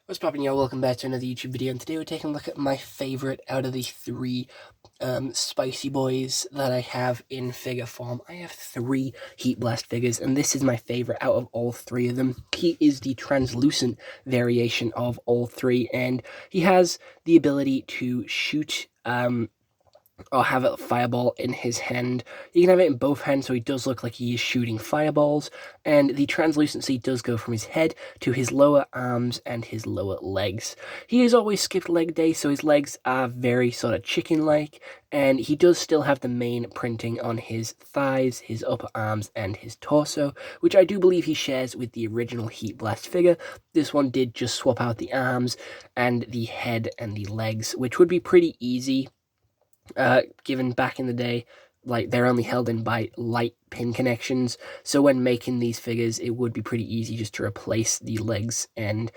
What's poppin', y'all? Welcome back to another YouTube video, and today we're taking a look at my favorite out of the three spicy boys that I have in figure form. I have three HeatBlast figures, and this is my favorite out of all three of them. He is the translucent variation of all three, and he has the ability to shoot or have a fireball in his hand. You can have it in both hands, so he does look like he is shooting fireballs, and the translucency does go from his head to his lower arms and his lower legs. He has always skipped leg day, so his legs are very sort of chicken-like, and he does still have the main printing on his thighs, his upper arms, and his torso, which I do believe he shares with the original HeatBlast figure. This one did just swap out the arms and the head and the legs, which would be pretty easy. Given back in the day, like, they're only held in by light pin connections, so when making these figures, it would be pretty easy just to replace the legs and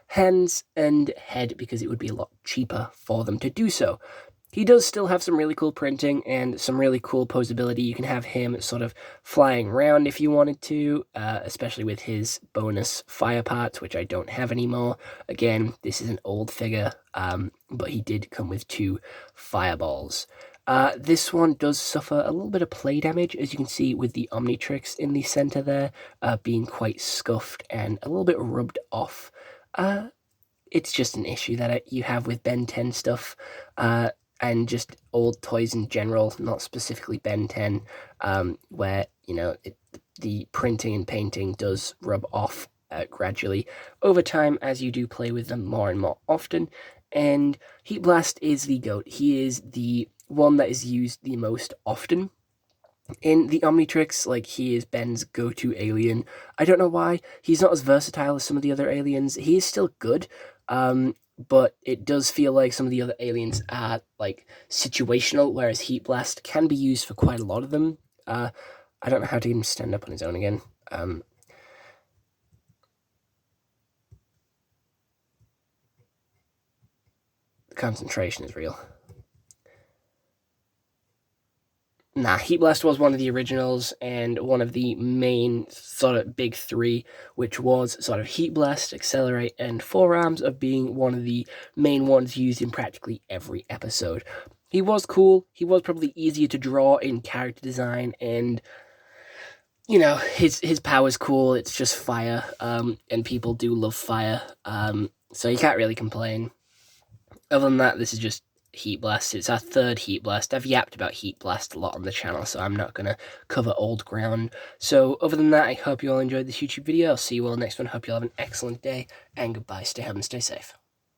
hands and head, because it would be a lot cheaper for them to do so. He does still have some really cool printing and some really cool posability. You can have him sort of flying around if you wanted to, especially with his bonus fire parts, which I don't have anymore. Again, this is an old figure, but he did come with 2 fireballs. This one does suffer a little bit of play damage, as you can see with the Omnitrix in the center there, being quite scuffed and a little bit rubbed off. It's just an issue that you have with Ben 10 stuff, and just old toys in general, not specifically Ben 10, where, you know, the printing and painting does rub off gradually over time as you do play with them more and more often. And HeatBlast is the GOAT. He is the one that is used the most often. In the Omnitrix, like, he is Ben's go-to alien. I don't know why. He's not as versatile as some of the other aliens. He is still good, but it does feel like some of the other aliens are, like, situational, whereas HeatBlast can be used for quite a lot of them. I don't know how to get him to stand up on his own again. The concentration is real. Nah, HeatBlast was one of the originals and one of the main sort of big 3, which was sort of HeatBlast, Accelerate, and Forearms of being one of the main ones used in practically every episode. He was cool. He was probably easier to draw in character design, and, you know, his power's cool. It's just fire, and people do love fire, so you can't really complain. Other than that, this is just HeatBlast. It's our 3rd HeatBlast. I've yapped about HeatBlast a lot on the channel, so I'm not going to cover old ground. So other than that, I hope you all enjoyed this YouTube video. I'll see you all next one. Hope you all have an excellent day, and goodbye. Stay home and stay safe.